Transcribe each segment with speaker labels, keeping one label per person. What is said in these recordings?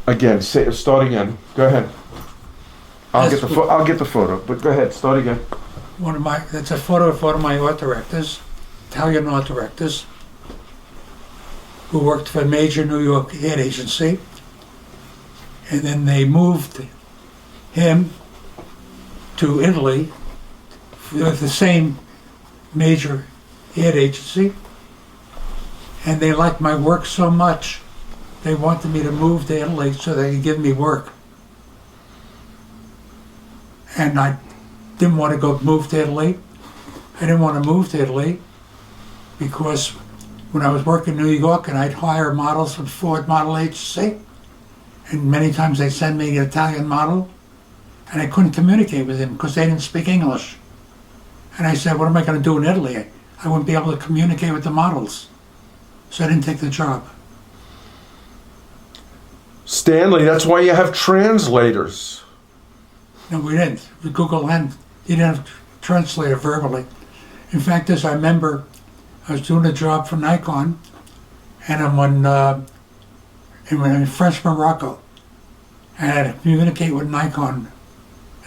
Speaker 1: Again, start again. Go ahead. I'll
Speaker 2: That's
Speaker 1: get the photo, but go ahead, start again.
Speaker 2: That's a photo of one of my art directors, Italian art directors, who worked for a major New York ad agency. And then they moved him to Italy with the same major ad agency. And they liked my work so much, they wanted me to move to Italy so they could give me work. And I didn't want to move to Italy. I didn't want to move to Italy because when I was working in New York and I'd hire models from Ford Model Agency, and many times they'd send me an Italian model, and I couldn't communicate with them because they didn't speak English. And I said, what am I going to do in Italy? I wouldn't be able to communicate with the models. So I didn't take the job.
Speaker 1: Stanley, that's why you have translators.
Speaker 2: No, we didn't. With Google Lens, you didn't have to translate it verbally. In fact, as I remember, I was doing a job for Nikon, and I'm in French Morocco. And I had to communicate with Nikon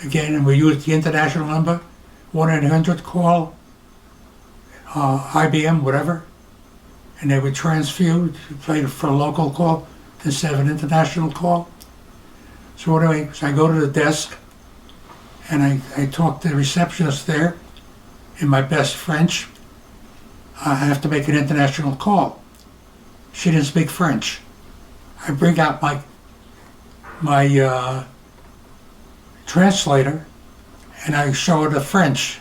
Speaker 2: again, and we used the international number, 1-800 call, IBM, whatever, and they would transfer, play for a local call instead of an international call. So anyway, so I go to the desk, and I talk to the receptionist there in my best French. I have to make an international call. She didn't speak French. I bring out my translator, and I show her the French,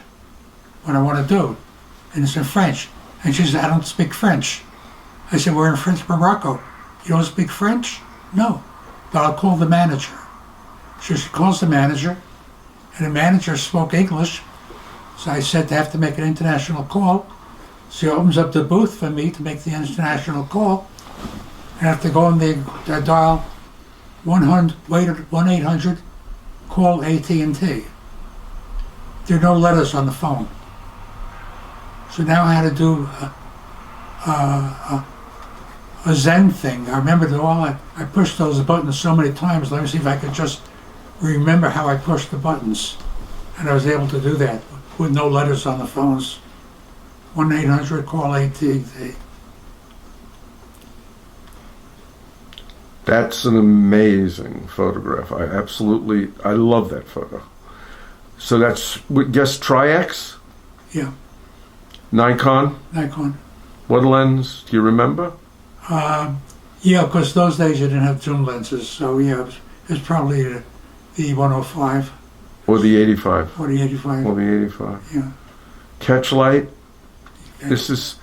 Speaker 2: what I want to do, and it's in French. And she said, I don't speak French. I said, we're in French Morocco. You don't speak French? No, but I'll call the manager. So she calls the manager, and the manager spoke English, so I said they have to make an international call. She opens up the booth for me to make the international call. I have to go and they dial 1-800 call AT&T. There are no letters on the phone. So now I had to do a Zen thing. I remembered it all. I pushed those buttons so many times. Let me see if I could just remember how I pushed the buttons. And I was able to do that with no letters on the phones. 1-800 call AT&T.
Speaker 1: That's an amazing photograph. I love that photo. So that's, guess Tri-X?
Speaker 2: Yeah.
Speaker 1: Nikon?
Speaker 2: Nikon.
Speaker 1: What lens? Do you remember?
Speaker 2: Yeah, because those days you didn't have zoom lenses, so yeah, it was probably the 105.
Speaker 1: Or the 85?
Speaker 2: Or the 85.
Speaker 1: Or the 85.
Speaker 2: Yeah.
Speaker 1: Catch light?
Speaker 2: Yeah.
Speaker 1: This is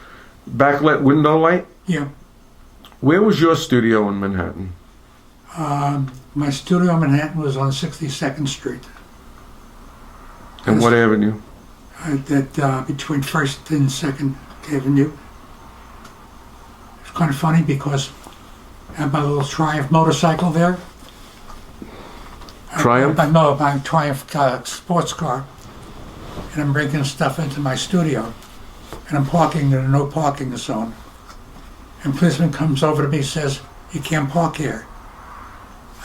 Speaker 1: backlit window light?
Speaker 2: Yeah.
Speaker 1: Where was your studio in Manhattan?
Speaker 2: My studio in Manhattan was on 62nd Street.
Speaker 1: And what avenue?
Speaker 2: Between 1st and 2nd Avenue. It's kind of funny because I have my little Triumph motorcycle there.
Speaker 1: Triumph?
Speaker 2: My Triumph sports car. And I'm bringing stuff into my studio. And I'm parking in a no parking zone. And policeman comes over to me and says, you can't park here.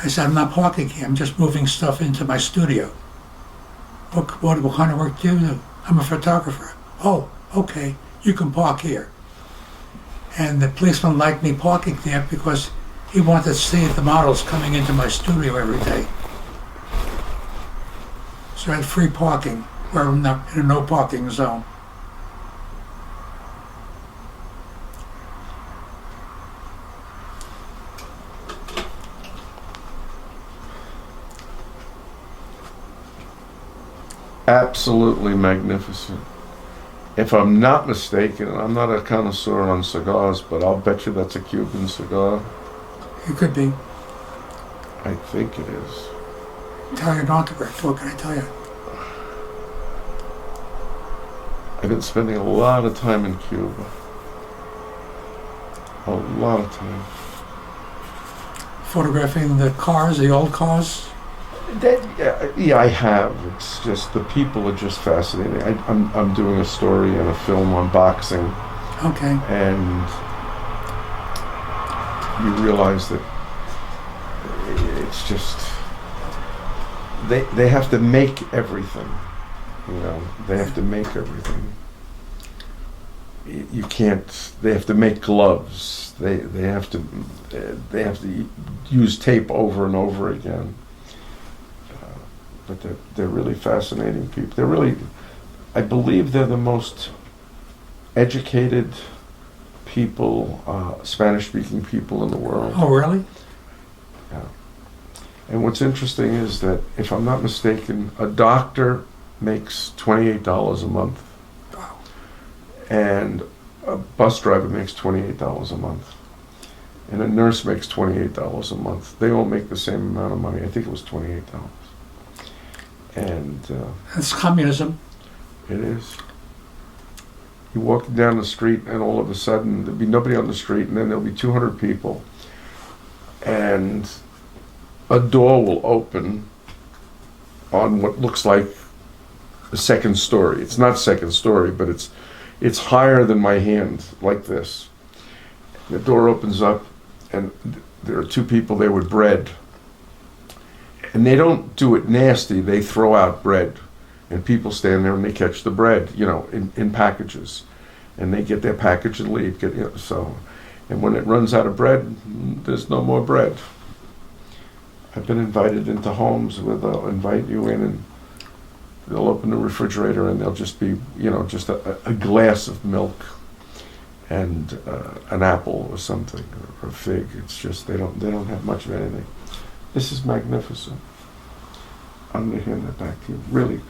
Speaker 2: I said, I'm not parking here, I'm just moving stuff into my studio. What kind of work do you do? I'm a photographer. Oh, okay, you can park here. And the policeman liked me parking there because he wanted to see the models coming into my studio every day. So I had free parking, where I'm not in a no parking zone.
Speaker 1: Absolutely magnificent. If I'm not mistaken, I'm not a connoisseur on cigars, but I'll bet you that's a Cuban cigar.
Speaker 2: It could be.
Speaker 1: I think it is.
Speaker 2: Italian autograph, what can I tell you?
Speaker 1: I've been spending a lot of time in Cuba. A lot of time.
Speaker 2: Photographing the cars, the old cars?
Speaker 1: Yeah, I have. It's just the people are just fascinating. I'm doing a story and a film on boxing.
Speaker 2: Okay.
Speaker 1: And you realize that it's just they have to make everything. You know, they have to make everything. You can't. They have to make gloves. They have to use tape over and over again. But they're really fascinating people. They're really, I believe they're the most educated people, Spanish-speaking people in the world.
Speaker 2: Oh, really?
Speaker 1: Yeah. And what's interesting is that, if I'm not mistaken, a doctor makes $28 a month.
Speaker 2: Wow.
Speaker 1: And a bus driver makes $28 a month. And a nurse makes $28 a month. They all make the same amount of money. I think it was $28. And
Speaker 2: That's communism.
Speaker 1: it is. You walk down the street, and all of a sudden there'll be nobody on the street, and then there'll be 200 people, and a door will open on what looks like the second story. It's not second story, but it's higher than my hand, like this. The door opens up, and there are two people there with bread. And they don't do it nasty. They throw out bread, and people stand there and they catch the bread, you know, in packages, and they get their package and leave. And when it runs out of bread, there's no more bread. I've been invited into homes where they'll invite you in, and they'll open the refrigerator, and there'll just be, you know, just a glass of milk and an apple or something, or a fig. It's just they don't have much of anything. This is magnificent. I'm going to hand that back to you. Really,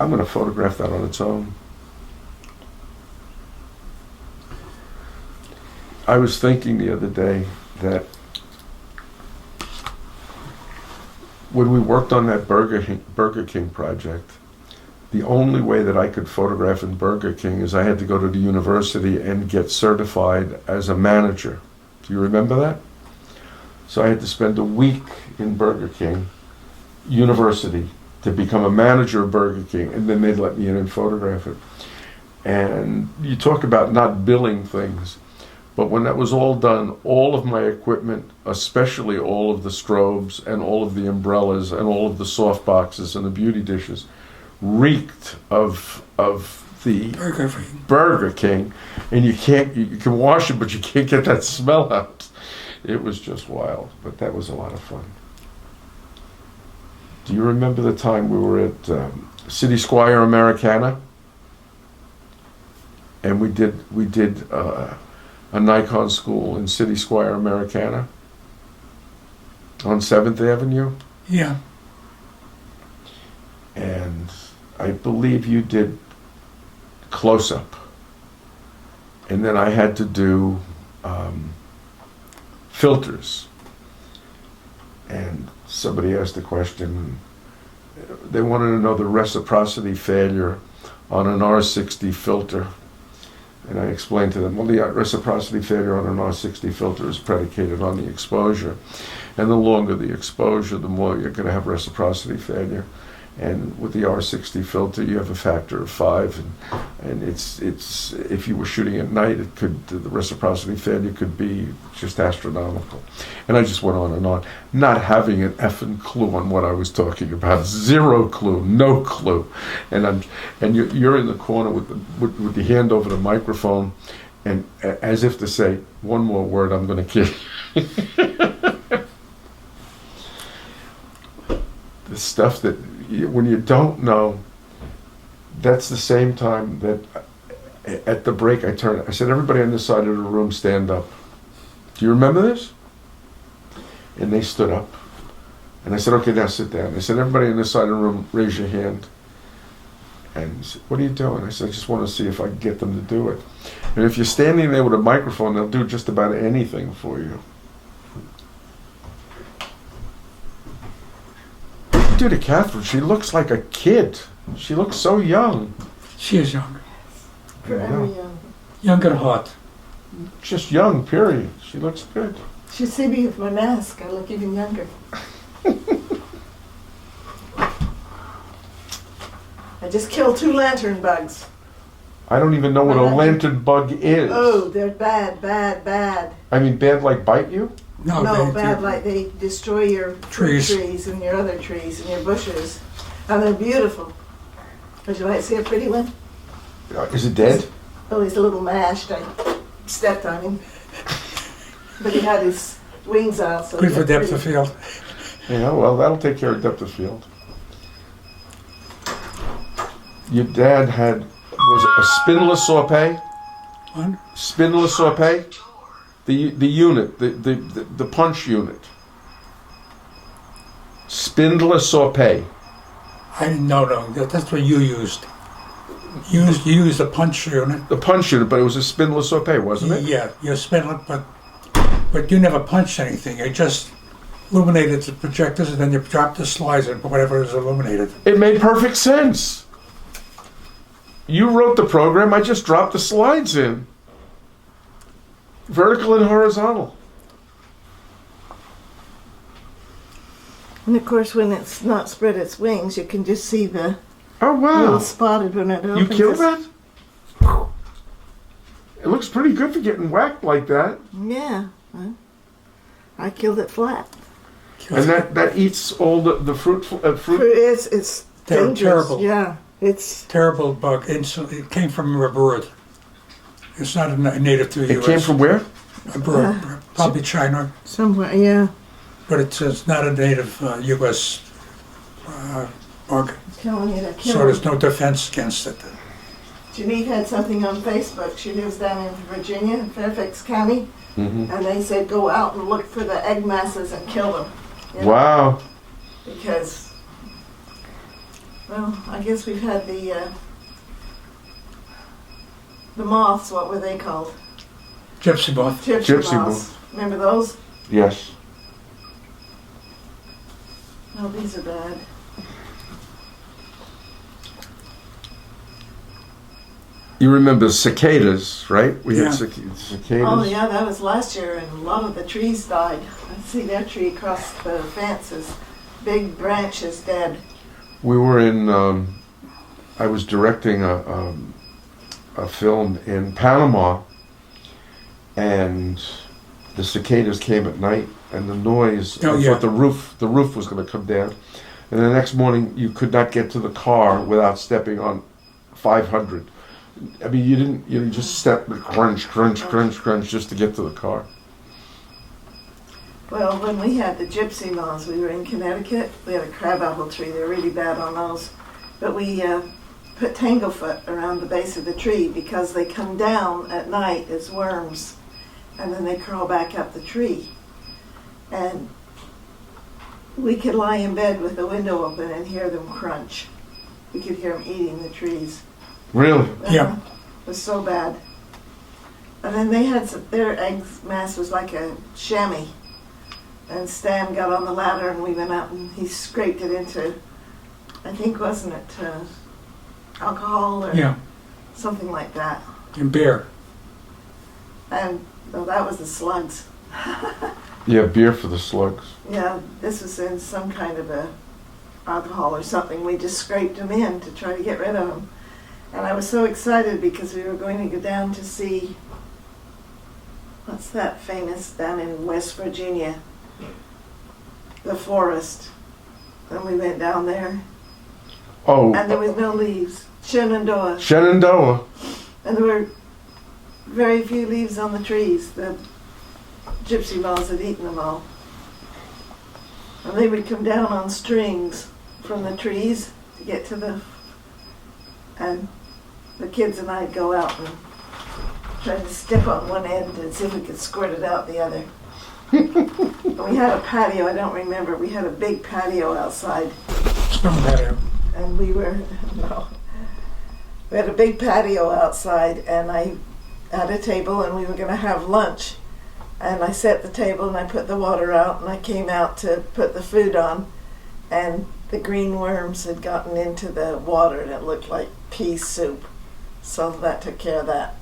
Speaker 1: I'm going to photograph that on its own. I was thinking the other day that when we worked on that Burger King project, the only way that I could photograph in Burger King is I had to go to the university and get certified as a manager. Do you remember that? So I had to spend a week in Burger King University to become a manager of Burger King, and then they'd let me in and photograph it. And you talk about not billing things, but when that was all done, all of my equipment, especially all of the strobes and all of the umbrellas and all of the soft boxes and the beauty dishes, reeked of the Burger King, and you can wash it, but you can't get that smell out. It was just wild, but that was a lot of fun. Do you remember the time we were at City Squire Americana, and we did a Nikon school in City Squire Americana on 7th Avenue?
Speaker 2: Yeah.
Speaker 1: And I believe you did close-up, and then I had to do filters. And somebody asked a question. They wanted to know the reciprocity failure on an R60 filter. And I explained to them, well, the reciprocity failure on an R60 filter is predicated on the exposure. And the longer the exposure, the more you're going to have reciprocity failure. And with the R60 filter, you have a factor of 5, and it's if you were shooting at night, the reciprocity failure could be just astronomical. And I just went on and on, not having an effing clue on what I was talking about, zero clue, no clue. And you're in the corner with the hand over the microphone, and as if to say, one more word, I'm going to kill you. The stuff that when you don't know, that's the same time that at the break I said, everybody on this side of the room stand up. Do you remember this? And they stood up. And I said, okay, now sit down. I said, everybody on this side of the room, raise your hand. And he said, what are you doing? I said, I just want to see if I can get them to do it. And if you're standing there with a microphone, they'll do just about anything for you. Do to Catherine, she looks like a kid. She looks so young.
Speaker 2: She is young.
Speaker 3: Forever young.
Speaker 2: Young at heart.
Speaker 1: Just young, period. She looks good.
Speaker 3: You see me with my mask, I look even younger. I just killed 2 lantern bugs.
Speaker 1: I don't even know what a lantern bug is.
Speaker 3: Oh, they're bad, bad, bad.
Speaker 1: I mean, bad like bite you?
Speaker 2: No,
Speaker 3: No,
Speaker 2: they-
Speaker 3: bad, like they destroy your fruit
Speaker 2: Trees.
Speaker 3: trees and your other trees and your bushes. And they're beautiful. Would you like to see a pretty one?
Speaker 1: Is it dead?
Speaker 3: Oh, he's a little mashed. I stepped on him. But he had his wings out, so
Speaker 2: Good
Speaker 3: he
Speaker 2: for
Speaker 3: looked
Speaker 2: depth
Speaker 3: pretty.
Speaker 2: of field.
Speaker 1: Yeah, well, that'll take care of depth of field. Your dad was it a spinless Sorpay?
Speaker 2: One?
Speaker 1: Spinless Sorpay? The unit, the punch unit. Spindless Sorpay.
Speaker 2: I didn't know, that's what you used. You used a punch unit.
Speaker 1: The punch unit, but it was a spinless Sorpay, wasn't it?
Speaker 2: Yeah, you spin it, but you never punched anything. You just illuminated the projectors and then you dropped the slides and whatever is illuminated.
Speaker 1: It made perfect sense. You wrote the program, I just dropped the slides in. Vertical and horizontal.
Speaker 3: And of course, when it's not spread its wings, you can just see the
Speaker 1: Oh,
Speaker 3: little
Speaker 1: wow.
Speaker 3: spotted when it opens.
Speaker 1: You killed that? It looks pretty good for getting whacked like that.
Speaker 3: Yeah. Well, I killed it flat.
Speaker 1: And that eats all the fruit.
Speaker 3: It's
Speaker 2: They're
Speaker 3: dangerous.
Speaker 2: terrible.
Speaker 3: Yeah. It's
Speaker 2: Terrible bug. It came from a bird. It's not a native to the
Speaker 1: It
Speaker 2: U.S.
Speaker 1: came from where?
Speaker 2: A bird, probably China,
Speaker 3: somewhere, yeah.
Speaker 2: but it's not a native U.S. Bug.
Speaker 3: Telling you to
Speaker 2: So
Speaker 3: kill
Speaker 2: there's
Speaker 3: it.
Speaker 2: no defense against it.
Speaker 3: Janine had something on Facebook. She lives down in Virginia, in Fairfax County,
Speaker 1: Mm-hmm.
Speaker 3: and they said go out and look for the egg masses and kill them. You know,
Speaker 1: Wow.
Speaker 3: Because, well, I guess we've had the moths. What were they called?
Speaker 2: Gypsy moth.
Speaker 3: Gypsy
Speaker 1: Gypsy
Speaker 3: moths. Remember those?
Speaker 1: Yes.
Speaker 3: Oh, these are bad.
Speaker 1: You remember cicadas, right? We
Speaker 2: Yeah.
Speaker 1: had cicadas.
Speaker 3: Oh yeah, that was last year, and a lot of the trees died. I see their tree across the fences, big branches dead.
Speaker 1: We were in. I was directing a film in Panama, and the cicadas came at night, and the noise.
Speaker 2: Oh,
Speaker 1: I
Speaker 2: yeah.
Speaker 1: thought the roof was going to come down, and the next morning you could not get to the car without stepping on 500. I mean, you didn't. You just stepped crunch, crunch, crunch, crunch just to get to the car.
Speaker 3: Well, when we had the gypsy moths, we were in Connecticut. We had a crabapple tree. They're really bad on those. But we put tanglefoot around the base of the tree because they come down at night as worms, and then they crawl back up the tree. And we could lie in bed with the window open and hear them crunch. We could hear them eating the trees.
Speaker 1: Really?
Speaker 2: Yeah.
Speaker 3: It was so bad. And then they had their egg mass was like a chamois. And Stan got on the ladder and we went out and he scraped it into, I think, wasn't it alcohol or
Speaker 2: Yeah,
Speaker 3: something like that.
Speaker 2: and bear.
Speaker 3: And well, that was the slugs.
Speaker 1: Yeah, beer for the slugs.
Speaker 3: Yeah, this was in some kind of a alcohol or something. We just scraped them in to try to get rid of them. And I was so excited because we were going to go down to see, what's that famous down in West Virginia? The forest. And we went down there
Speaker 1: Oh,
Speaker 3: and there was no leaves. Shenandoah.
Speaker 1: Shenandoah.
Speaker 3: And there were very few leaves on the trees. The gypsy moths had eaten them all. And they would come down on strings from the trees to get to the, and the kids and I'd go out and try to step on one end and see if we could squirt it out the other. And we had a patio, I don't remember, we had a big patio outside.
Speaker 2: Stone patio.
Speaker 3: And we were, no, we had a big patio outside and I had a table and we were gonna have lunch. And I set the table and I put the water out and I came out to put the food on and the green worms had gotten into the water and it looked like pea soup. So that took care of that.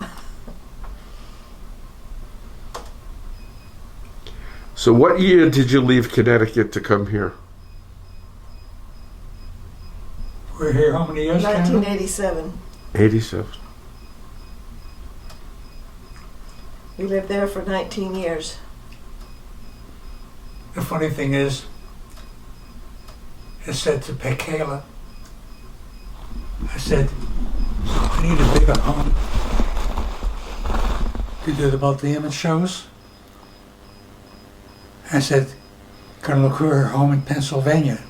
Speaker 1: So what year did you leave Connecticut to come here?
Speaker 2: We're here how many years? Canada?
Speaker 3: 1987.
Speaker 1: 87.
Speaker 3: We lived there for 19 years.
Speaker 2: The funny thing is, it said to Pekela, I said, I need a bigger home to do the multi-image shows. I said, gonna look for her home in Pennsylvania.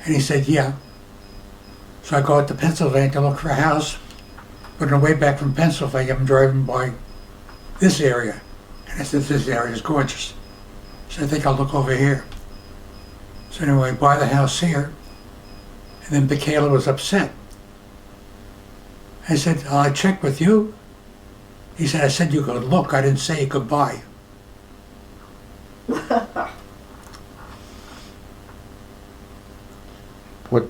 Speaker 2: And he said, yeah. So I go out to Pennsylvania to look for a house. But on the way back from Pennsylvania, I'm driving by this area. And I said, this area is gorgeous. So I think I'll look over here. So anyway, I buy the house here. And then Michaela was upset. I said, I checked with you. He said, I said you could look. I didn't say you could buy.
Speaker 1: What,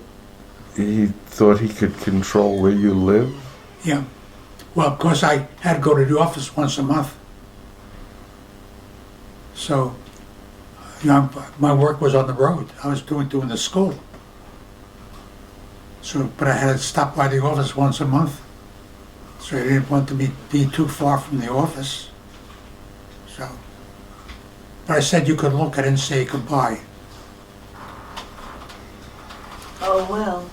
Speaker 1: he thought he could control where you live?
Speaker 2: Yeah. Well, of course, I had to go to the office once a month. So, you know, my work was on the road. I was doing the school. So, but I had to stop by the office once a month. So I didn't want to be too far from the office. So, but I said you could look. I didn't say you could buy.
Speaker 3: Oh, well.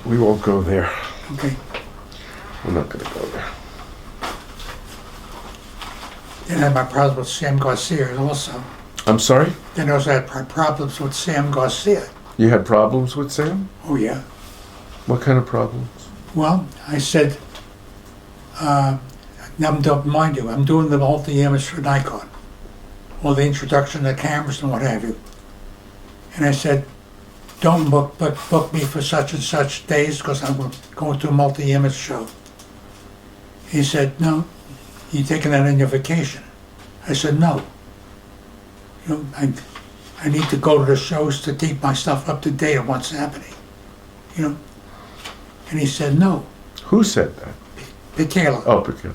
Speaker 1: We won't go there.
Speaker 2: Okay.
Speaker 1: We're not gonna go there.
Speaker 2: Then I had my problems with Sam Garcia also.
Speaker 1: I'm sorry?
Speaker 2: Then I also had problems with Sam Garcia.
Speaker 1: You had problems with Sam?
Speaker 2: Oh, yeah.
Speaker 1: What kind of problems?
Speaker 2: Well, I said, mind you, I'm doing the multi-image for Nikon. Or the introduction to cameras and what have you. And I said, don't book me for such and such days because I'm going to a multi-image show. He said, no, you taking that on your vacation? I said, no. You know, I need to go to the shows to keep my stuff up to date on what's happening. You know? And he said, no.
Speaker 1: Who said that?
Speaker 2: Michaela.
Speaker 1: Oh, because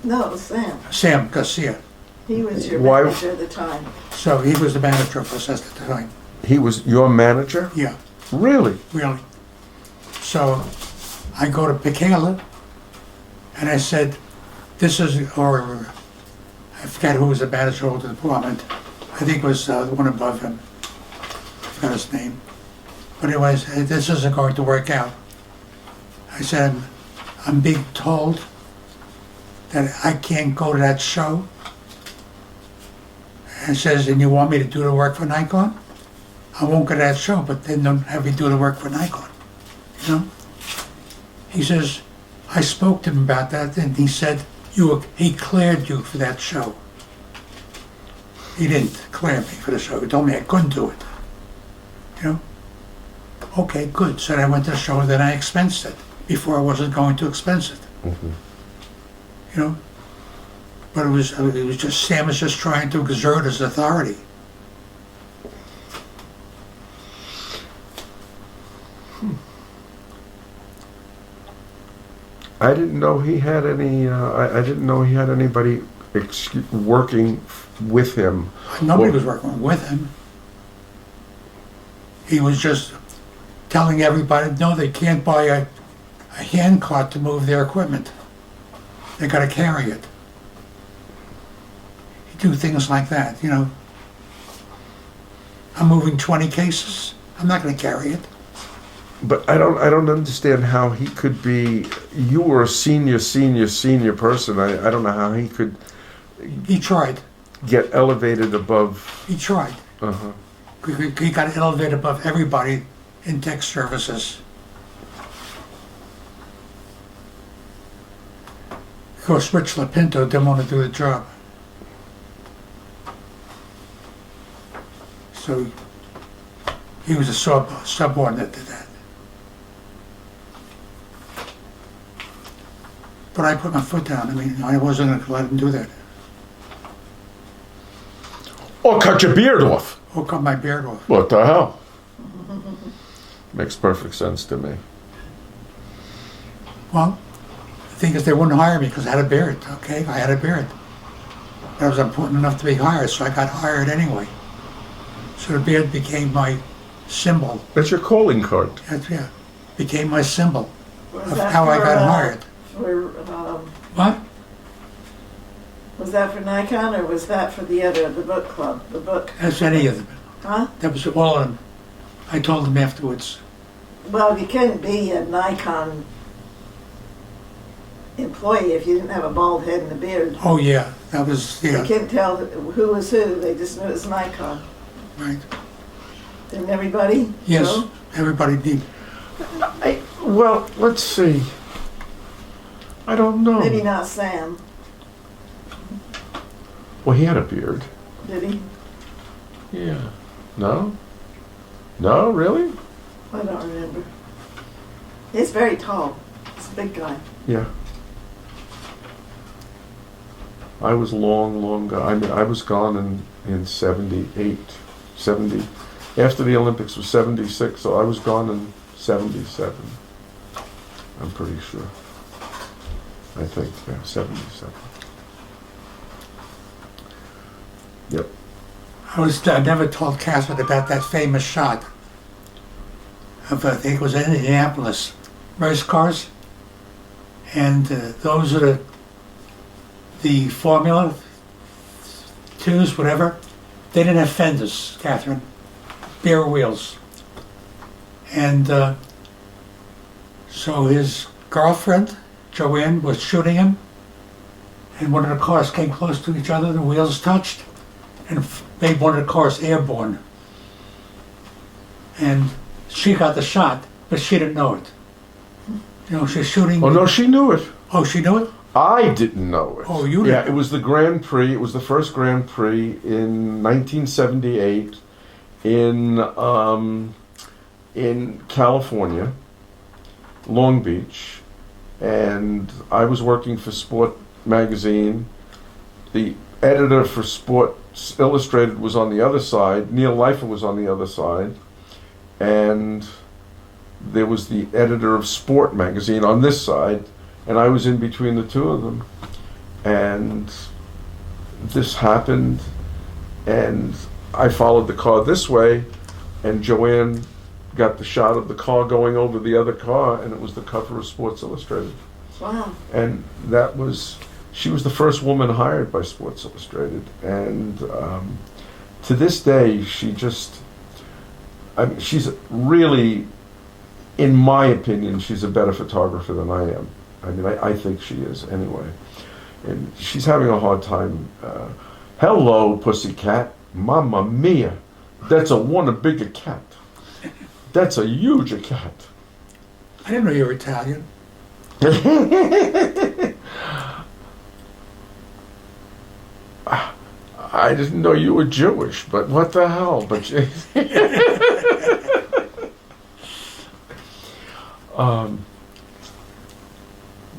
Speaker 3: No, Sam.
Speaker 2: Sam Garcia.
Speaker 3: He was your
Speaker 1: Why-
Speaker 3: manager at the time.
Speaker 2: So he was the manager of us at the time.
Speaker 1: he was your manager?
Speaker 2: Yeah,
Speaker 1: Really?
Speaker 2: really. So I go to Michaela and I said, this is, or I forgot who was the manager of the department. I think it was the one above him. I forgot his name. But anyways, this isn't going to work out. I said, I'm being told that I can't go to that show. And says, and you want me to do the work for Nikon? I won't go to that show, but then don't have me do the work for Nikon. You know? He says, I spoke to him about that, and he said, he cleared you for that show. He didn't clear me for the show. He told me I couldn't do it. You know? Okay, good. So then I went to the show, then I expensed it. Before I wasn't going to expense it.
Speaker 1: Mm-hmm.
Speaker 2: You know? But it was just, Sam was just trying to exert his authority.
Speaker 1: I didn't know he had any, I didn't know he had anybody working with him.
Speaker 2: Nobody
Speaker 1: Well-
Speaker 2: was working with him. He was just telling everybody, no, they can't buy a hand cart to move their equipment. They gotta carry it. He'd do things like that, you know. I'm moving 20 cases. I'm not gonna carry it.
Speaker 1: But I don't understand how he could be, you were a senior person. I don't know how he could
Speaker 2: He tried.
Speaker 1: get elevated above,
Speaker 2: He tried.
Speaker 1: uh-huh.
Speaker 2: He got elevated above everybody in tech services. Of course, Rich Lapinto didn't want to do the job. So he was a subordinate to that. But I put my foot down. I mean, I wasn't going to let him do that.
Speaker 1: Or cut your beard off.
Speaker 2: Or cut my beard off.
Speaker 1: What the hell? Makes perfect sense to me.
Speaker 2: Well, the thing is, they wouldn't hire me because I had a beard. Okay, I had a beard. But I was important enough to be hired, so I got hired anyway. So the beard became my symbol.
Speaker 1: That's your calling card.
Speaker 2: Yeah, became my symbol
Speaker 3: Was
Speaker 2: of
Speaker 3: that
Speaker 2: how I
Speaker 3: for,
Speaker 2: got hired.
Speaker 3: For
Speaker 2: What?
Speaker 3: Was that for Nikon or was that for the other, the book club, the book?
Speaker 2: That's any of them.
Speaker 3: Huh?
Speaker 2: That was all of them. I told them afterwards.
Speaker 3: Well, you couldn't be a Nikon employee if you didn't have a bald head and a beard.
Speaker 2: Oh yeah, that was,
Speaker 3: They
Speaker 2: yeah,
Speaker 3: couldn't tell who was who. They just knew it was Nikon.
Speaker 2: right.
Speaker 3: Didn't everybody?
Speaker 2: Yes,
Speaker 3: know?
Speaker 2: everybody did.
Speaker 1: Well, let's see. I don't know.
Speaker 3: Maybe not Sam,
Speaker 1: Well, he had a beard.
Speaker 3: did he?
Speaker 1: Yeah. No? No, really?
Speaker 3: I don't remember. He's very tall. He's a big guy.
Speaker 1: Yeah. I was long gone. I mean, I was gone in 78, 70. After the Olympics was 76, so I was gone in 77. I'm pretty sure. I think, yeah, 77. Yep.
Speaker 2: I never told Catherine about that famous shot of, I think it was in Indianapolis, race cars. And those are the Formula 2s, whatever. They didn't have fenders, Catherine. Bare wheels. And so his girlfriend, Joanne, was shooting him. And one of the cars came close to each other, the wheels touched, and made one of the cars airborne. And she got the shot, but she didn't know it. You know, she's shooting.
Speaker 1: Oh, no, she knew it.
Speaker 2: Oh, she knew it?
Speaker 1: I didn't know it.
Speaker 2: Oh, you
Speaker 1: Yeah,
Speaker 2: didn't.
Speaker 1: it was the Grand Prix. It was the first Grand Prix in 1978 in California, Long Beach, and I was working for Sport Magazine. The editor for Sports Illustrated was on the other side. Neil Leifer was on the other side, and there was the editor of Sport Magazine on this side, and I was in between the two of them. And this happened, and I followed the car this way, and Joanne got the shot of the car going over the other car, and it was the cover of Sports Illustrated.
Speaker 3: Wow.
Speaker 1: And she was the first woman hired by Sports Illustrated, and to this day, she's really, in my opinion, she's a better photographer than I am. I mean, I think she is anyway. And she's having a hard time. Hello, pussycat. Mamma mia. That's a bigger cat. That's a huge cat.
Speaker 2: I didn't know you were Italian.
Speaker 1: I didn't know you were Jewish, but what the hell? But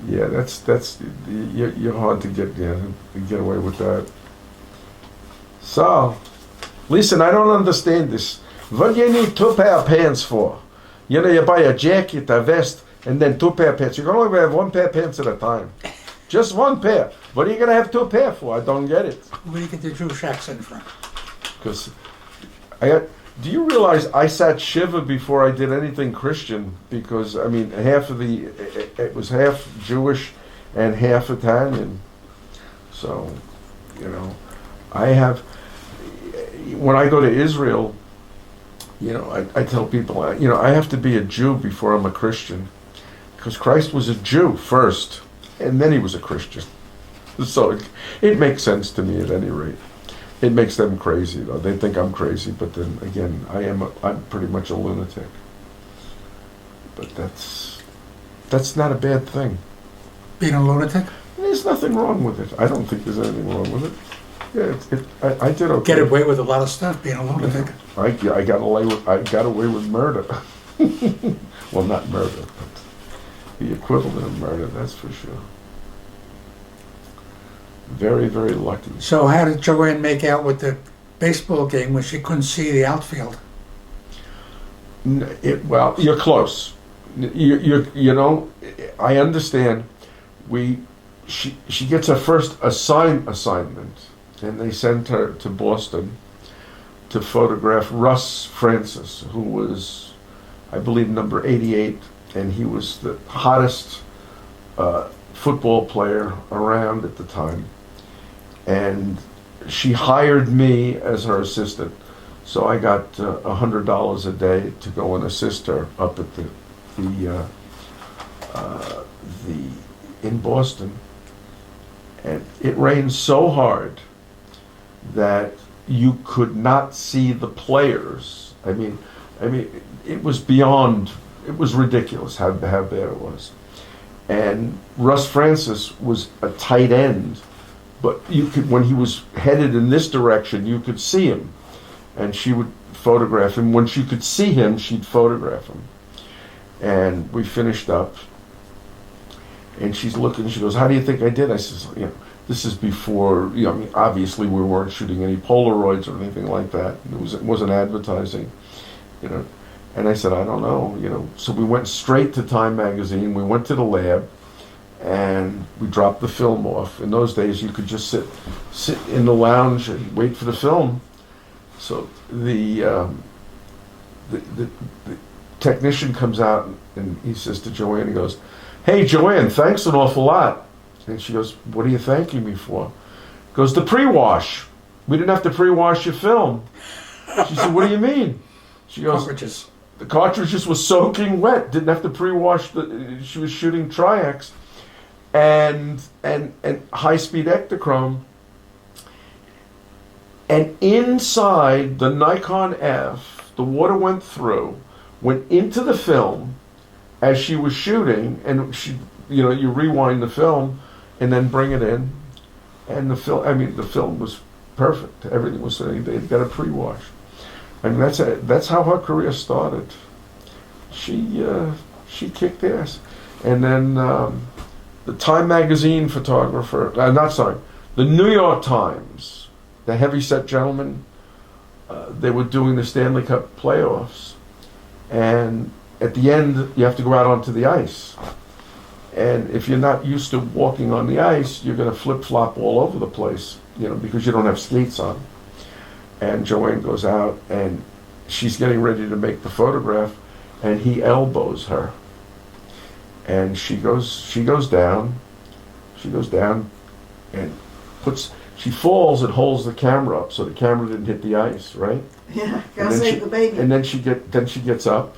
Speaker 1: yeah, that's you're hard to get away with that. So, listen, I don't understand this. What do you need two pair of pants for? You know, you buy a jacket, a vest, and then two pair of pants. You can only have one pair of pants at a time. Just one pair. What are you gonna have two pair for? I don't get it.
Speaker 2: Where do you get the Jewish accent from?
Speaker 1: Because do you realize I sat Shiva before I did anything Christian? Because I mean, it was half Jewish and half Italian. So, you know, when I go to Israel, you know, I tell people, I have to be a Jew before I'm a Christian, because Christ was a Jew first, and then he was a Christian. So it makes sense to me at any rate. It makes them crazy though. They think I'm crazy, but then again, I'm pretty much a lunatic. But that's not a bad thing.
Speaker 2: Being a lunatic?
Speaker 1: There's nothing wrong with it. I don't think there's anything wrong with it. Yeah, I did okay.
Speaker 2: Get away with a lot of stuff, being a lunatic.
Speaker 1: I got away with murder. Well, not murder, but the equivalent of murder, that's for sure. Very, very lucky.
Speaker 2: So how did Joanne make out with the baseball game when she couldn't see the outfield?
Speaker 1: Well, you're close. You know, I understand. She gets her first assignment, and they sent her to Boston to photograph Russ Francis, who was, I believe, number 88, and he was the hottest football player around at the time. and she hired me as her assistant. So I got $100 a day to go and assist her up at the in Boston. And it rained so hard that you could not see the players. I mean, it was beyond. It was ridiculous how bad it was. And Russ Francis was a tight end, but you could, when he was headed in this direction, you could see him, and she would photograph him. When she could see him, she'd photograph him. And we finished up, and she's looking. She goes, "How do you think I did?" I says, this is before, I mean, obviously we weren't shooting any Polaroids or anything like that. It wasn't advertising, And I said, I don't know, So we went straight to Time magazine. We went to the lab, and we dropped the film off. In those days, you could just sit in the lounge and wait for the film. So the technician comes out, and he says to Joanne, he goes, "Hey, Joanne, thanks an awful lot." And she goes, "What are you thanking me for?" He goes, "The pre-wash. We didn't have to pre-wash your film." She said, "What do you mean?" She goes,
Speaker 2: Cartridges.
Speaker 1: "The cartridges were soaking wet. Didn't have to pre-wash she was shooting Tri-X and high-speed Ektachrome. And inside the Nikon F, the water went through, went into the film as she was shooting, and you rewind the film and then bring it in, and the film was perfect. Everything was, they'd got a pre-wash. I mean, that's how her career started. She kicked ass. And then the Time magazine photographer, the New York Times, the heavyset gentlemen, they were doing the Stanley Cup playoffs, and at the end you have to go out onto the ice. And if you're not used to walking on the ice, you're going to flip-flop all over the place, because you don't have skates on. And Joanne goes out, and she's getting ready to make the photograph, and he elbows her. And she goes down, and she falls and holds the camera up so the camera didn't hit the ice, right?
Speaker 3: Yeah, gotta save the baby.
Speaker 1: And then she gets up,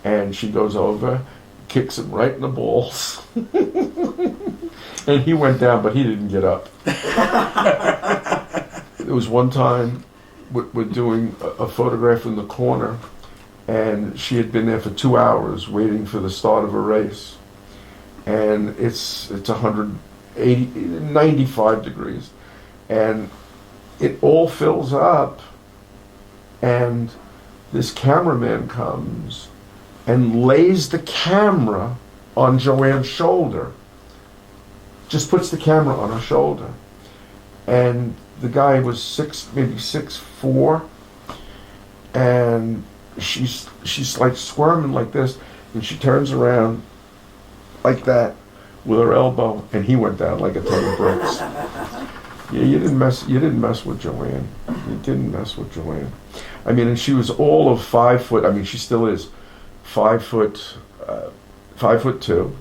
Speaker 1: and she goes over, kicks him right in the balls. And he went down, but he didn't get up. There was one time we're doing a photograph in the corner, and she had been there for 2 hours waiting for the start of a race. And it's 95 degrees. And it all fills up, and this cameraman comes and lays the camera on Joanne's shoulder. Just puts the camera on her shoulder. And the guy was maybe 6'4", and she's like squirming like this, and she turns around like that with her elbow, and he went down like a ton of bricks. Yeah, you didn't mess with Joanne. You didn't mess with Joanne. I mean, and she was all of 5 foot. I mean, she still is 5 foot, 5'2",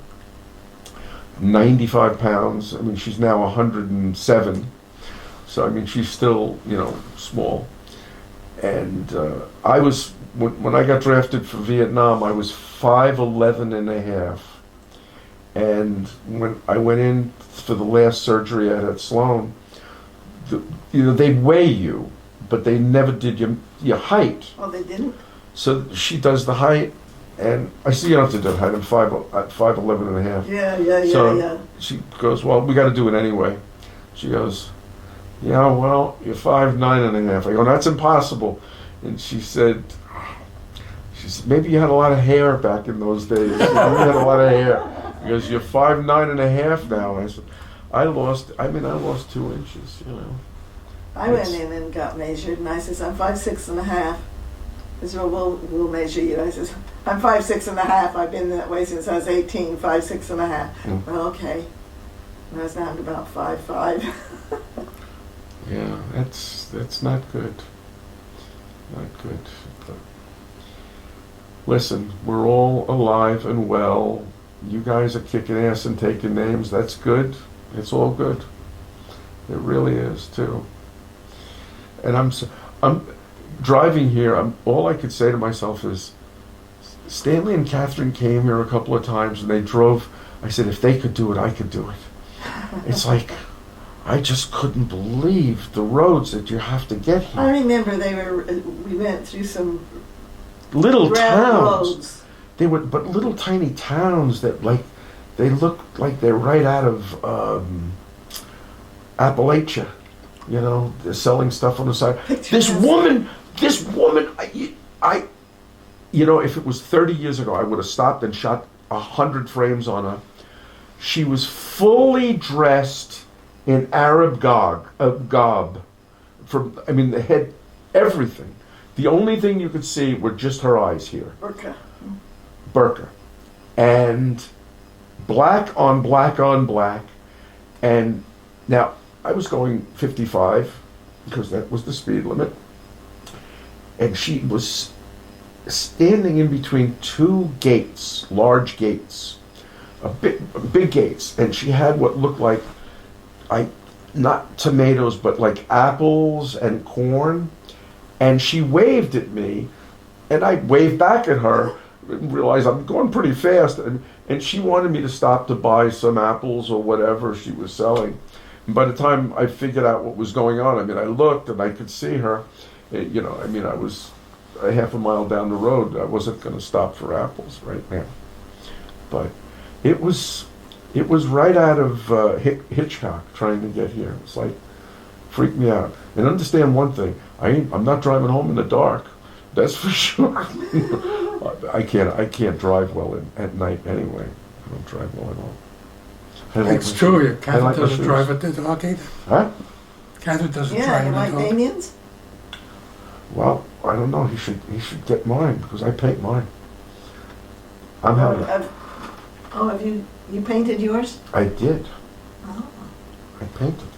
Speaker 1: 95 pounds. I mean, she's now 107. So I mean, she's still, small. And I was, when I got drafted for Vietnam, I was 5'11 and a half. And when I went in for the last surgery I had at Sloan, they'd weigh you, but they never did your height.
Speaker 3: Oh, they didn't?
Speaker 1: So she does the height, and I said, "You don't have to do the height. I'm 5'11 and a half."
Speaker 3: Yeah.
Speaker 1: She goes, "Well, we got to do it anyway." She goes, "Yeah, well, you're 5'9 and a half." I go, "That's impossible." And she said, "Maybe you had a lot of hair back in those days. You had a lot of hair." Because you're 5'9 and a half now. And I said, I lost 2 inches,
Speaker 3: I went in and got measured, and I says, "I'm 5'6 and a half." He said, "Well, we'll measure you." I says, "I'm 5'6 and a half. I've been that way since I was 18, 5'6 and a half." Well, okay. And I was down to about 5'5".
Speaker 1: Yeah, that's not good. Not good. But listen, we're all alive and well. You guys are kicking ass and taking names. That's good. It's all good. It really is too. And I'm driving here. All I could say to myself is, Stanley and Catherine came here a couple of times, and they drove. I said, if they could do it, I could do it. It's like, I just couldn't believe the roads that you have to get here.
Speaker 3: I remember we went through some
Speaker 1: Little
Speaker 3: gravel
Speaker 1: towns.
Speaker 3: roads.
Speaker 1: They were, but little tiny towns that they look like they're right out of Appalachia. You know, they're selling stuff on the side. This woman, you know, if it was 30 years ago, I would have stopped and shot 100 frames on her. She was fully dressed in Arab garb, from, I mean, the head, everything. The only thing you could see were just her eyes here. Burqa. And black on black on black. And now, I was going 55, because that was the speed limit. And she was standing in between two gates, large gates, big gates. And she had what looked like, not tomatoes, but like apples and corn. And she waved at me, and I waved back at her, and realized I'm going pretty fast. And she wanted me to stop to buy some apples or whatever she was selling. And by the time I figured out what was going on, I mean, I looked and I could see her. You know, I mean, I was a half a mile down the road. I wasn't going to stop for apples right now. But it was right out of Hitchcock trying to get here. It's like, freaked me out. And understand one thing, I'm not driving home in the dark. That's for sure. I can't drive well at night anyway. I don't drive well at all.
Speaker 2: It's true. Catherine doesn't drive at the dark either.
Speaker 1: Huh?
Speaker 2: Catherine doesn't
Speaker 3: Yeah,
Speaker 2: drive
Speaker 3: you
Speaker 2: at
Speaker 3: like
Speaker 2: the dark.
Speaker 3: Damien's?
Speaker 1: Well, I don't know. He should get mine, because I paint mine. I'm having.
Speaker 3: Have you painted yours?
Speaker 1: I did.
Speaker 3: Oh.
Speaker 1: I painted.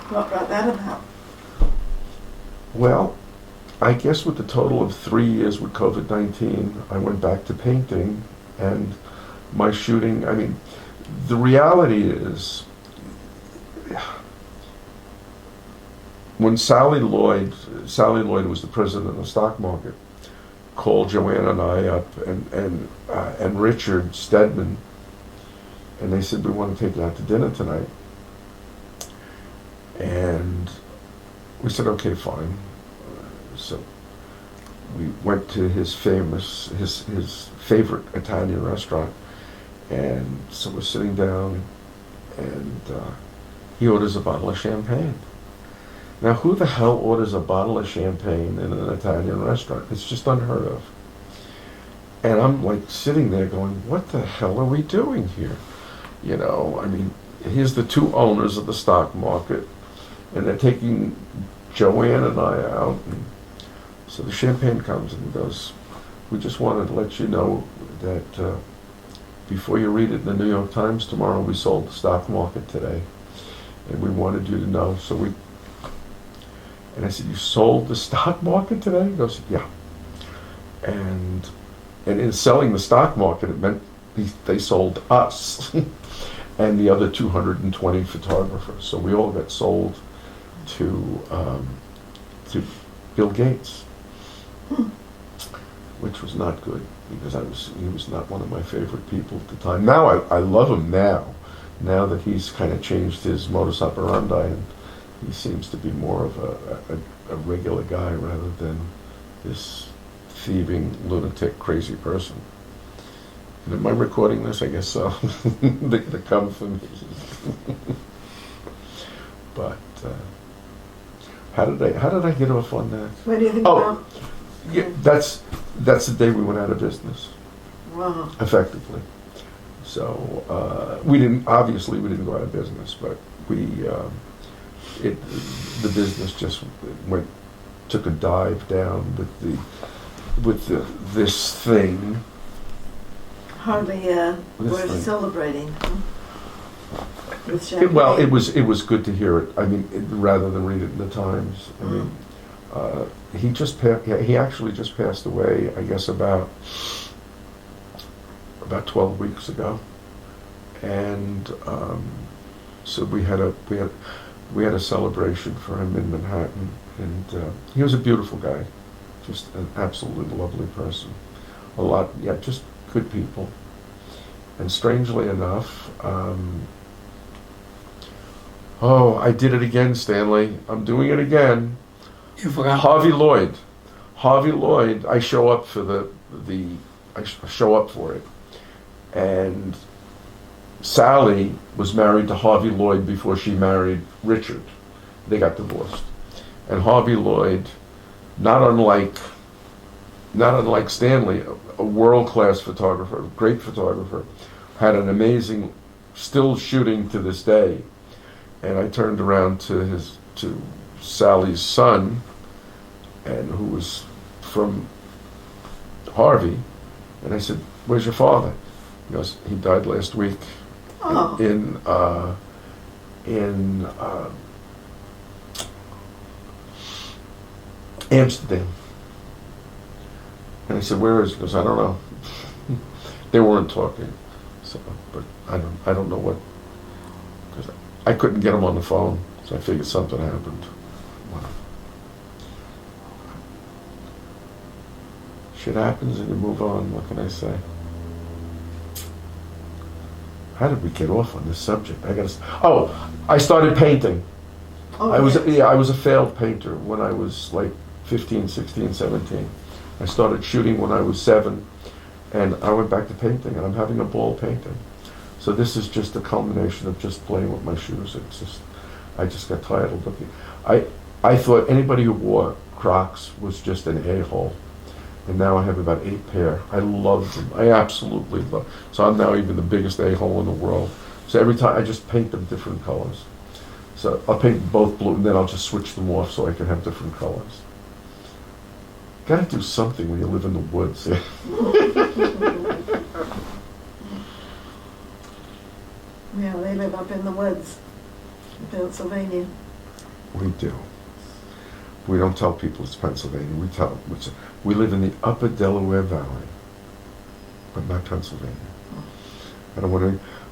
Speaker 3: What brought that about?
Speaker 1: Well, I guess with the total of 3 years with COVID-19, I went back to painting, and my shooting, I mean, the reality is, when Sally Lloyd was the president of the stock market, called Joanna and I up, and Richard Stedman, and they said, we want to take you out to dinner tonight. And we said, okay, fine. So we went to his favorite Italian restaurant, and so we're sitting down, and he orders a bottle of champagne. Now, who the hell orders a bottle of champagne in an Italian restaurant? It's just unheard of. And I'm like sitting there going, what the hell are we doing here? You know, I mean, here's the two owners of the stock market, and they're taking Joanne and I out. And so the champagne comes and goes, we just wanted to let you know that before you read it in the New York Times tomorrow, we sold the stock market today. And we wanted you to know. And I said, you sold the stock market today? He goes, yeah. And in selling the stock market, it meant they sold us and the other 220 photographers. So we all got sold to Bill Gates, which was not good, because he was not one of my favorite people at the time. Now I love him now that he's kind of changed his modus operandi, and he seems to be more of a regular guy rather than this thieving, lunatic, crazy person. And am I recording this? I guess so. They come for me. But how did I get off on that?
Speaker 3: What do you think about?
Speaker 1: Yeah, that's the day we went out of business.
Speaker 3: Wow.
Speaker 1: Effectively. So we didn't go out of business, but the business just took a dive down with this thing.
Speaker 3: Hardly worth celebrating. With champagne.
Speaker 1: Well, it was good to hear it. I mean, rather than read it in the Times. I mean, he actually just passed away, I guess, about 12 weeks ago, and So we had a celebration for him in Manhattan, and he was a beautiful guy, just an absolutely lovely person. Just good people. And strangely enough, I did it again, Stanley. I'm doing it again.
Speaker 2: You forgot.
Speaker 1: Harvey Lloyd. I show up for I show up for it. And Sally was married to Harvey Lloyd before she married Richard. They got divorced. And Harvey Lloyd, not unlike Stanley, a world-class photographer, a great photographer, had an amazing, still shooting to this day. And I turned around to Sally's son, and who was from Harvey, and I said, "Where's your father?" He goes, "He died last week
Speaker 3: Oh.
Speaker 1: in Amsterdam." And I said, "Where is he?" He goes, "I don't know." They weren't talking, so but I don't know what, because I couldn't get him on the phone, so I figured something happened. Wow. Shit happens and you move on. What can I say? How did we get off on this subject? I started painting.
Speaker 3: Oh,
Speaker 1: I was
Speaker 3: yes.
Speaker 1: a failed painter when I was like 15, 16, 17. I started shooting when I was 7, and I went back to painting, and I'm having a ball painting. So this is just a culmination of just playing with my shoes. I just got tired of looking. I thought anybody who wore Crocs was just an a-hole. And now I have about 8 pair. I love them. I absolutely love them. So I'm now even the biggest a-hole in the world. So every time I just paint them different colors. So I'll paint both blue, and then I'll just switch them off so I can have different colors. Got to do something when you live in the woods.
Speaker 3: Yeah, they live up in the woods in Pennsylvania.
Speaker 1: We do. We don't tell people it's Pennsylvania. We live in the upper Delaware Valley, but not Pennsylvania.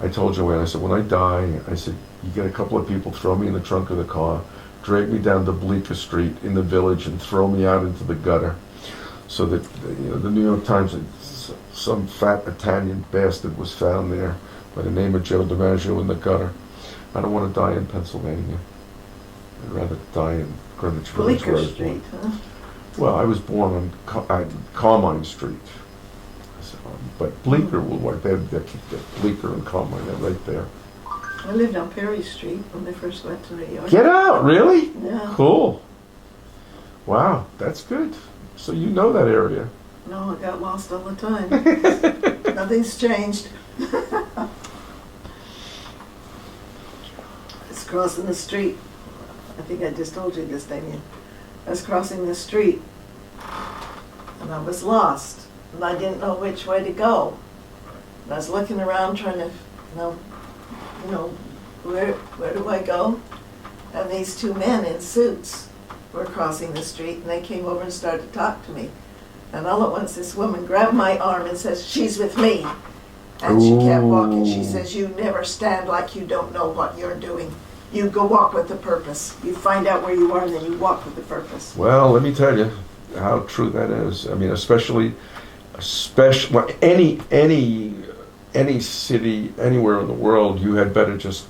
Speaker 1: I told Joanne, I said, when I die, I said, you get a couple of people, throw me in the trunk of the car, drag me down to Bleecker Street in the village, and throw me out into the gutter, so that the New York Times, some fat Italian bastard was found there by the name of Joe DiMaggio in the gutter. I don't want to die in Pennsylvania. I'd rather die in Greenwich Village.
Speaker 3: Bleecker Street, huh?
Speaker 1: Well, I was born on Carmine Street. So, but Bleecker will work. They Bleecker and Carmine, they're right there.
Speaker 3: I lived on Perry Street when I first went to New York.
Speaker 1: Get out, really?
Speaker 3: Yeah.
Speaker 1: Cool. Wow, that's good. So you know that area.
Speaker 3: No, I got lost all the time. Nothing's changed. I was crossing the street. I think I just told you this, Damien. I was crossing the street, and I was lost, and I didn't know which way to go. And I was looking around trying to know where do I go? And these 2 men in suits were crossing the street, and they came over and started to talk to me. And all at once, this woman grabbed my arm and says, "She's with me." And she kept walking. She says, "You never stand like you don't know what you're doing. You go walk with the purpose. You find out where you are, and then you walk with the purpose."
Speaker 1: Well, let me tell you how true that is. I mean, especially well, any city anywhere in the world, you had better just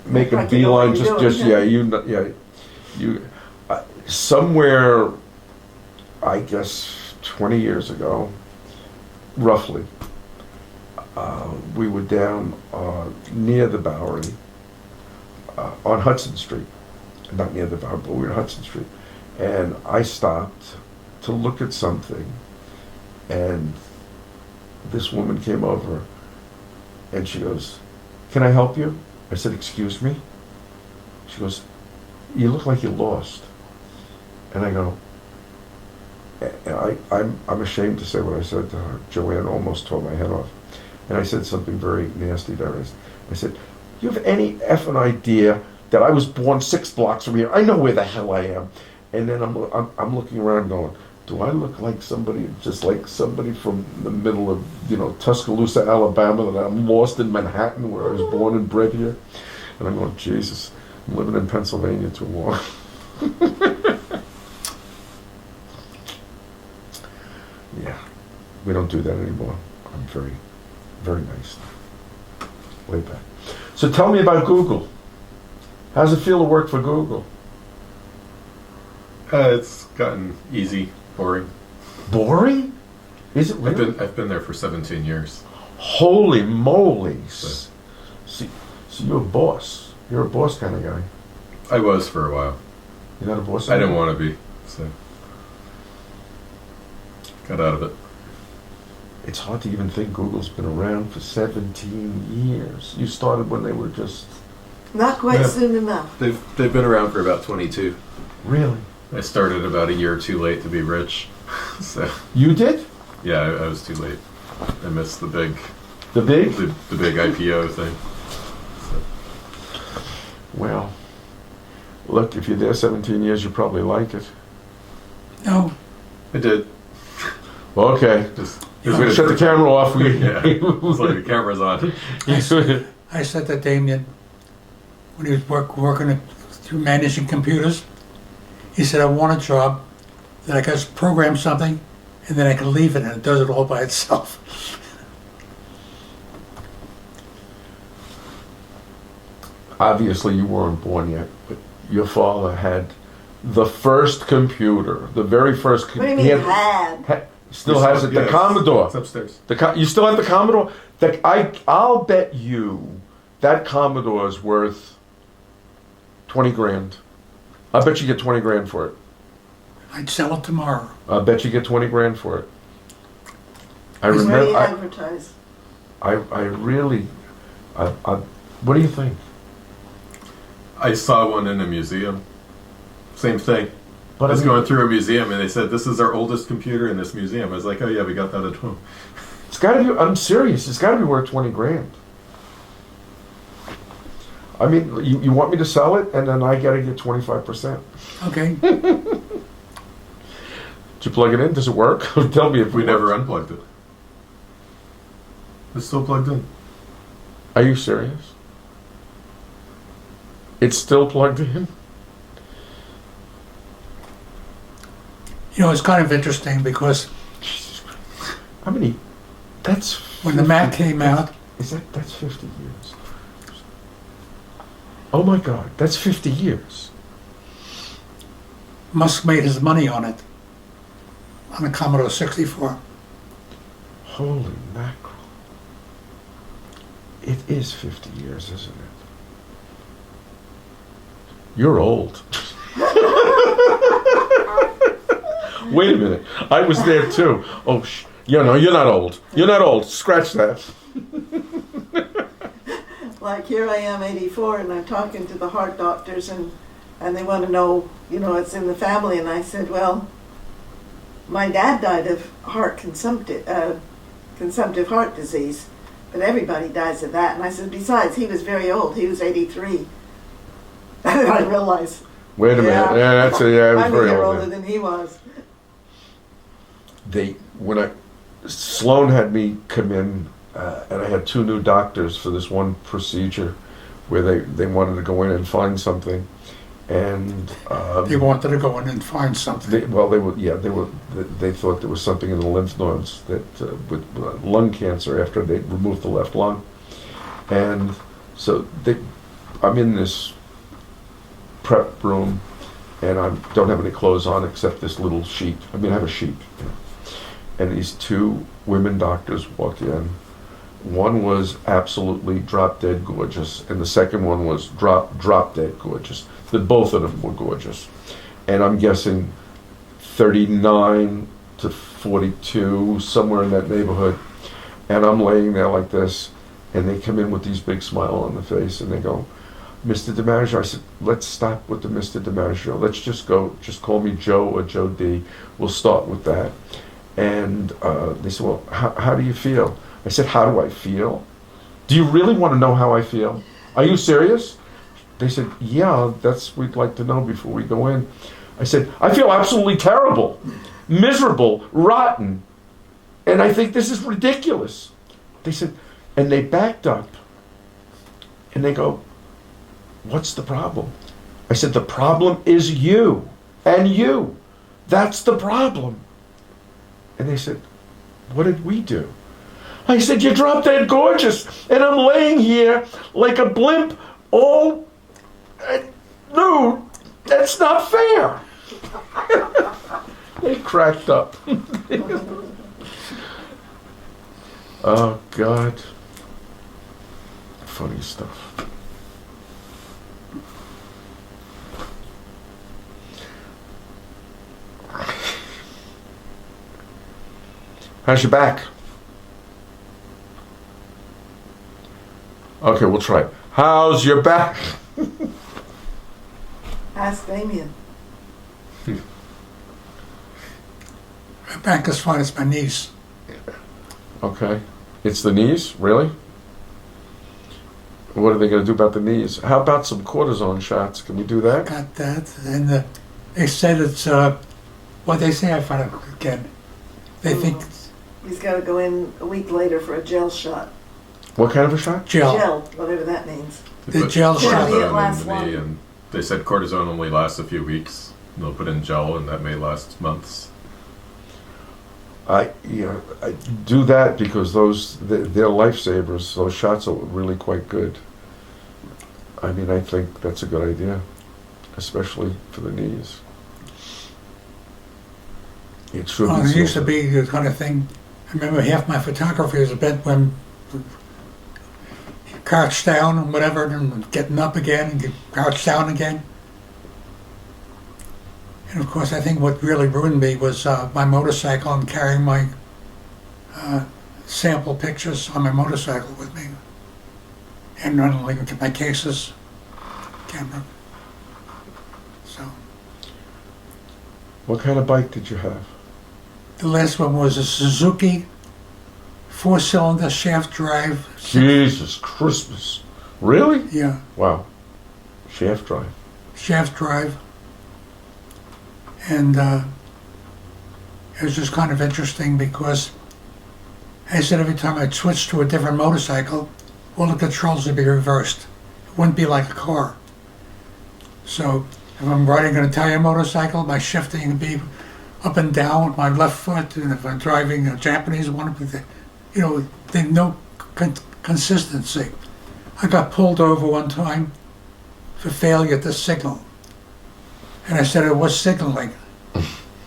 Speaker 1: make a
Speaker 3: Like you know what
Speaker 1: beeline.
Speaker 3: you're doing.
Speaker 1: You somewhere, I guess 20 years ago, roughly, we were down near the Bowery on Hudson Street. Not near the Bowery, but we were on Hudson Street. And I stopped to look at something, and this woman came over, and she goes, "Can I help you?" I said, "Excuse me?" She goes, "You look like you're lost." And I go, I'm ashamed to say what I said to her. Joanne almost tore my head off. And I said something very nasty to her. I said, "You have any effing idea that I was born 6 blocks from here? I know where the hell I am." And then I'm looking around going, do I look like somebody, just like somebody from the middle of, Tuscaloosa, Alabama, that I'm lost in Manhattan where I was born and bred here? And I'm going, Jesus, I'm living in Pennsylvania too long. Yeah, we don't do that anymore. I'm very, very nice. Way back. So tell me about Google. How's it feel to work for Google?
Speaker 4: It's gotten easy, boring.
Speaker 1: Boring? Is it really?
Speaker 4: I've been there for 17 years.
Speaker 1: Holy moly. See, you're a boss. You're a boss kind of guy.
Speaker 4: I was for a while.
Speaker 1: You're not a boss
Speaker 4: I didn't
Speaker 1: anymore?
Speaker 4: want to be, so got out of it.
Speaker 1: It's hard to even think Google's been around for 17 years. You started when they were just...
Speaker 3: Not quite
Speaker 4: Yeah.
Speaker 3: soon enough.
Speaker 4: They've been around for about 22.
Speaker 1: Really?
Speaker 4: I started about a year too late to be rich, so
Speaker 1: You did?
Speaker 4: yeah, I was too late. I missed the big
Speaker 1: The big?
Speaker 4: the big IPO thing.
Speaker 1: Well, look, if you're there 17 years, you probably like it.
Speaker 2: No,
Speaker 4: I did.
Speaker 1: Okay.
Speaker 4: Just
Speaker 1: We're going to shut the camera off.
Speaker 4: yeah, it's like the camera's on.
Speaker 2: I said to Damien, when he was working through managing computers, he said, I want a job that I could program something and then I can leave it and it does it all by itself.
Speaker 1: Obviously, you weren't born yet, but your father had the first computer, the very first
Speaker 3: What do you
Speaker 1: computer.
Speaker 3: mean had?
Speaker 1: Still has it, the
Speaker 4: Yes.
Speaker 1: Commodore.
Speaker 4: It's upstairs.
Speaker 1: You still have the Commodore? I'll bet you that Commodore is worth 20 grand. I bet you get 20 grand for it.
Speaker 2: I'd sell it tomorrow.
Speaker 1: I bet you get 20 grand for it. I
Speaker 3: It's already
Speaker 1: remember.
Speaker 3: advertised.
Speaker 1: I really. What do you think?
Speaker 4: I saw one in a museum. Same thing.
Speaker 1: But
Speaker 4: I was
Speaker 1: I mean,
Speaker 4: going through a museum and they said, this is our oldest computer in this museum. I was like, oh yeah, we got that at home.
Speaker 1: it's got to be. I'm serious. It's got to be worth 20 grand. I mean, you want me to sell it, and then I got to get 25%.
Speaker 2: Okay.
Speaker 1: Did you plug it in? Does it work? Tell me if
Speaker 4: We
Speaker 1: it
Speaker 4: never
Speaker 1: works.
Speaker 4: unplugged it. It's still plugged in.
Speaker 1: Are you serious? It's still plugged in?
Speaker 2: You know, it's kind of interesting because
Speaker 1: Jesus Christ. How many? That's...
Speaker 2: when the Mac came out,
Speaker 1: That's 50 years. Oh my God, that's 50 years.
Speaker 2: Musk made his money on it, on the Commodore 64.
Speaker 1: Holy mackerel. It is 50 years, isn't it? You're old. Wait a minute. I was there too. Oh, no, you're not old. You're not old. Scratch that.
Speaker 3: Like here I am, 84, and I'm talking to the heart doctors, and they want to know, it's in the family. And I said, well, my dad died of consumptive heart disease, but everybody dies of that. And I said, besides, he was very old. He was 83. And I realized,
Speaker 1: Wait a minute. Yeah, I was
Speaker 3: I'm a
Speaker 1: very
Speaker 3: year
Speaker 1: old.
Speaker 3: older than he was.
Speaker 1: Sloan had me come in, and I had two new doctors for this one procedure where they wanted to go in and find something, and
Speaker 2: They wanted to go in and find something.
Speaker 1: they thought there was something in the lymph nodes that with lung cancer after they removed the left lung, and so I'm in this prep room, and I don't have any clothes on except this little sheet. I mean, I have a sheet. And these two women doctors walked in. One was absolutely drop dead gorgeous, and the second one was drop dead gorgeous. Both of them were gorgeous. And I'm guessing 39 to 42, somewhere in that neighborhood. And I'm laying there like this, and they come in with these big smile on the face, and they go, Mr. DiMaggio. I said, let's stop with the Mr. DiMaggio. Let's just call me Joe or Joe D. We'll start with that. And they said, well, how do you feel? I said, how do I feel? Do you really want to know how I feel? Are you serious? They said, yeah, we'd like to know before we go in. I said, I feel absolutely terrible. miserable, rotten. And I think this is ridiculous. They said, and they backed up and they go, what's the problem? I said, the problem is you and you. That's the problem. And they said, what did we do? I said, you dropped dead gorgeous, and I'm laying here like a blimp, all nude. That's not fair. They cracked up. Oh, God. Funny stuff. How's your back? Okay, we'll try it. How's your back?
Speaker 3: Ask Damien.
Speaker 2: My back is fine, it's my knees.
Speaker 1: Okay. It's the knees? Really? What are they going to do about the knees? How about some cortisone shots? Can we do that?
Speaker 2: Got that. And they said it's, what they say, I found it again. They think
Speaker 3: He's got to go in a week later for a gel shot.
Speaker 1: What kind of a shot?
Speaker 2: gel.
Speaker 3: Gel, whatever that means.
Speaker 2: The gel
Speaker 3: shot.
Speaker 4: cortisone
Speaker 3: It lasts
Speaker 4: in the knee,
Speaker 3: long.
Speaker 4: and they said cortisone only lasts a few weeks. They'll put in gel, and that may last months.
Speaker 1: I do that because they're lifesavers. Those shots are really quite good. I mean, I think that's a good idea, especially for the knees. It should
Speaker 2: Well,
Speaker 1: be
Speaker 2: it used to
Speaker 1: silver.
Speaker 2: be the kind of thing, I remember half my photography was spent when crouched down and whatever, and getting up again and crouched down again. And of course, I think what really ruined me was my motorcycle and carrying my sample pictures on my motorcycle with me. And running like my cases, camera. So,
Speaker 1: What kind of bike did you have?
Speaker 2: the last one was a Suzuki 4-cylinder shaft drive.
Speaker 1: Jesus Christmas. Really?
Speaker 2: Yeah,
Speaker 1: Wow. Shaft drive.
Speaker 2: shaft drive. And it was just kind of interesting because I said every time I'd switch to a different motorcycle, all the controls would be reversed. It wouldn't be like a car. So if I'm riding an Italian motorcycle, my shifting would be up and down with my left foot, and if I'm driving a Japanese one, there's no consistency. I got pulled over one time for failure to signal. And I said, what's signaling?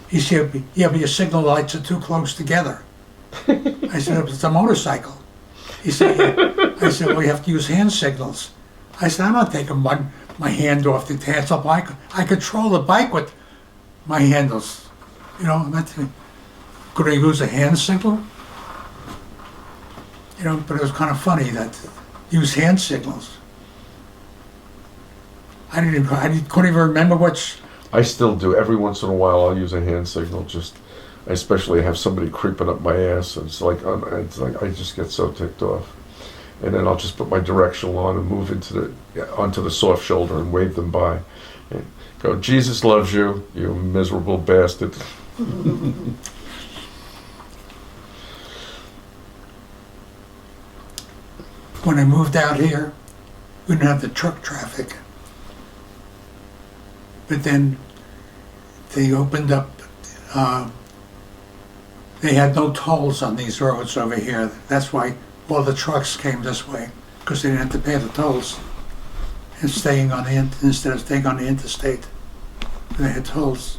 Speaker 2: He said, yeah, but your signal lights are too close together. I said, it's a motorcycle. He said, yeah. I said, well, you have to use hand signals. I said, I'm not taking my hand off the handle bike. I control the bike with my handles. Could I use a hand signal? But it was kind of funny that use hand signals. I couldn't even remember which.
Speaker 1: I still do. Every once in a while, I'll use a hand signal. I especially have somebody creeping up my ass. And it's like I just get so ticked off. And then I'll just put my directional on and move onto the soft shoulder and wave them by. And go, Jesus loves you, you miserable bastard.
Speaker 2: When I moved out here, we didn't have the truck traffic. But then they opened up, they had no tolls on these roads over here. That's why all the trucks came this way, because they didn't have to pay the tolls. And instead of staying on the interstate, they had tolls.